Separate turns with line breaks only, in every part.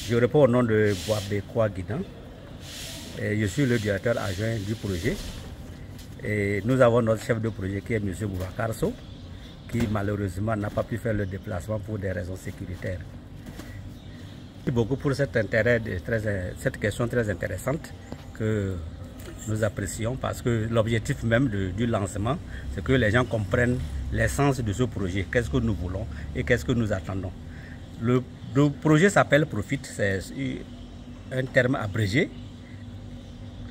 Je réponds au nom de Boabekwa Guidan. Je suis le directeur adjoint du projet. Et nous avons notre chef de projet qui est M. Boubacar Sow, qui malheureusement n'a pas pu faire le déplacement pour des raisons sécuritaires. Merci beaucoup pour cette question très intéressante que nous apprécions, parce que l'objectif même du lancement, c'est que les gens comprennent l'essence de ce projet, qu'est-ce que nous voulons et qu'est-ce que nous attendons. Le projet s'appelle Profit, c'est un terme abrégé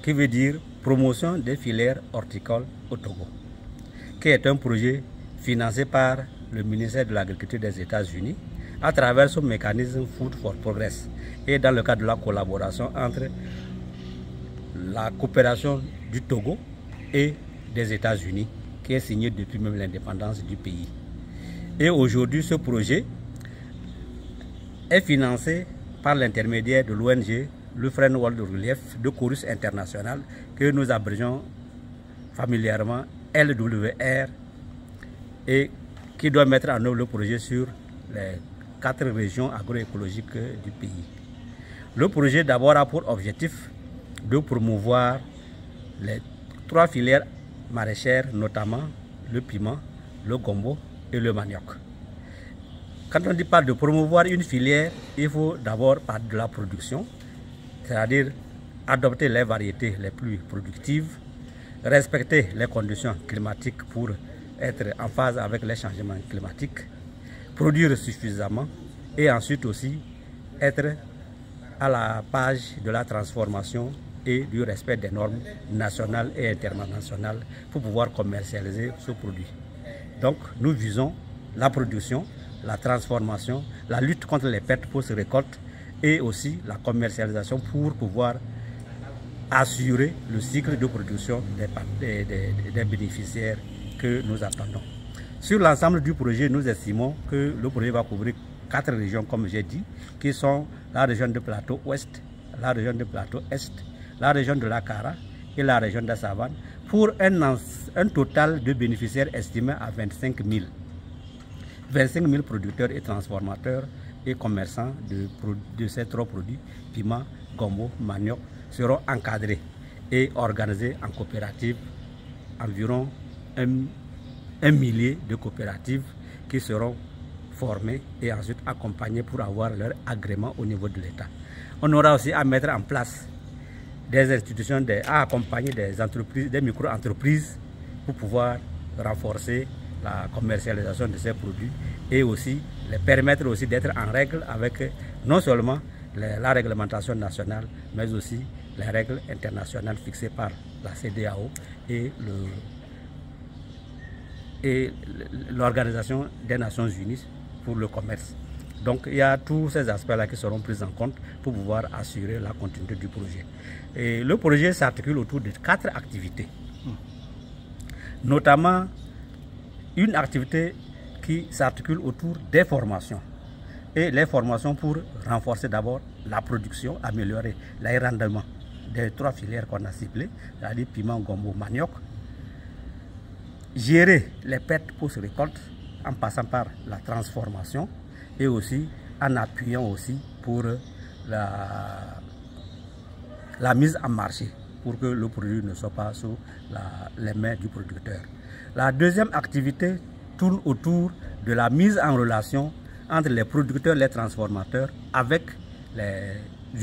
qui veut dire promotion des filières horticoles au Togo, qui est un projet financé par le ministère de l'Agriculture des États-Unis à travers son mécanisme Food for Progress et dans le cadre de la collaboration entre la coopération du Togo et des États-Unis, qui est signé depuis même l'indépendance du pays. Et aujourd'hui, ce projet est financé par l'intermédiaire de l'ONG Lufren World Relief de Chorus International, que nous abrégeons familièrement LWR, et qui doit mettre en œuvre le projet sur les 4 régions agroécologiques du pays. Le projet d'abord a pour objectif de promouvoir les 3 filières maraîchères, notamment le piment, le gombo et le manioc. Quand on parle de promouvoir une filière, il faut d'abord parler de la production, c'est-à-dire adopter les variétés les plus productives, respecter les conditions climatiques pour être en phase avec les changements climatiques, produire suffisamment et ensuite aussi être à la page de la transformation et du respect des normes nationales et internationales pour pouvoir commercialiser ce produit. Donc nous visons la production, la transformation, la lutte contre les pertes post-récolte et aussi la commercialisation pour pouvoir assurer le cycle de production des bénéficiaires que nous attendons. Sur l'ensemble du projet, nous estimons que le projet va couvrir 4 régions, comme j'ai dit, qui sont la région de Plateau Ouest, la région de Plateau Est, la région de la Kara et la région de la Savane, pour un total de bénéficiaires estimé à 25 000. 25 000 producteurs et transformateurs et commerçants de ces 3 produits, piment, gombo, manioc, seront encadrés et organisés en coopératives, environ un millier de coopératives qui seront formées et ensuite accompagnées pour avoir leur agrément au niveau de l'État. On aura aussi à mettre en place des institutions, à accompagner des entreprises, des micro-entreprises pour pouvoir renforcer la commercialisation de ces produits et aussi les permettre aussi d'être en règle avec non seulement la réglementation nationale, mais aussi les règles internationales fixées par la CEDEAO et l'Organisation des Nations Unies pour le commerce. Donc il y a tous ces aspects-là qui seront pris en compte pour pouvoir assurer la continuité du projet. Et le projet s'articule autour de 4 activités, notamment une activité qui s'articule autour des formations. Et les formations pour renforcer d'abord la production, améliorer les rendements des 3 filières qu'on a ciblées, c'est-à-dire piment, gombo, manioc, gérer les pertes post-récolte en passant par la transformation et aussi en appuyant aussi pour la mise en marché pour que le produit ne soit pas sous les mains du producteur. La deuxième activité tourne autour de la mise en relation entre les producteurs et les transformateurs avec les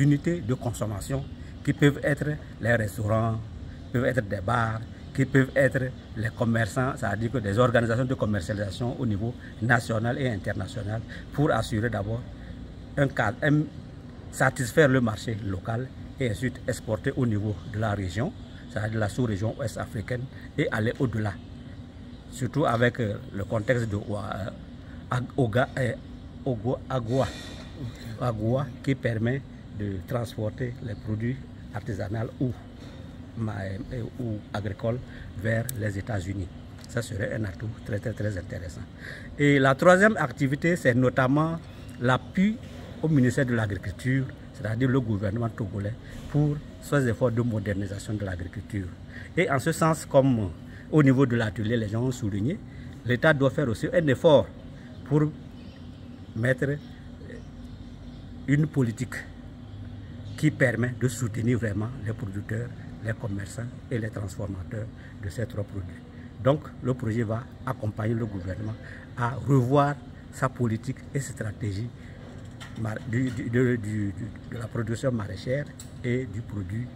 unités de consommation qui peuvent être les restaurants, peuvent être des bars, qui peuvent être les commerçants, c'est-à-dire que des organisations de commercialisation au niveau national et international pour assurer d'abord satisfaire le marché local et ensuite exporter au niveau de la région, c'est-à-dire la sous-région ouest africaine et aller au-delà. Surtout avec le contexte de Agua qui permet de transporter les produits artisanaux ou agricoles vers les États-Unis. Ça serait un atout très intéressant. Et la troisième activité, c'est notamment l'appui au ministère de l'Agriculture, c'est-à-dire le gouvernement togolais, pour ses efforts de modernisation de l'agriculture. Et en ce sens, comme au niveau de l'atelier, les gens ont souligné, l'État doit faire aussi un effort pour mettre une politique qui permet de soutenir vraiment les producteurs, les commerçants et les transformateurs de ces trois produits. Donc le projet va accompagner le gouvernement à revoir sa politique et sa stratégie de la production maraîchère et du produit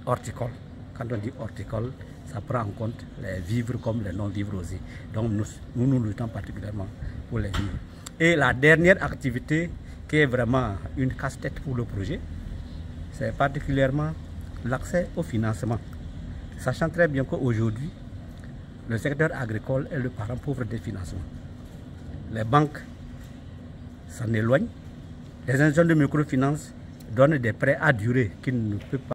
horticole. Quand on dit horticole, ça prend en compte les vivres comme les non-vivres aussi. Donc nous luttons particulièrement pour les vivres. Et la dernière activité qui est vraiment une casse-tête pour le projet, c'est particulièrement l'accès au financement. Sachant très bien qu'aujourd'hui, le secteur agricole est le parent pauvre des financements. Les banques s'en éloignent. Les institutions de microfinance donnent des prêts à durée qui ne peuvent pas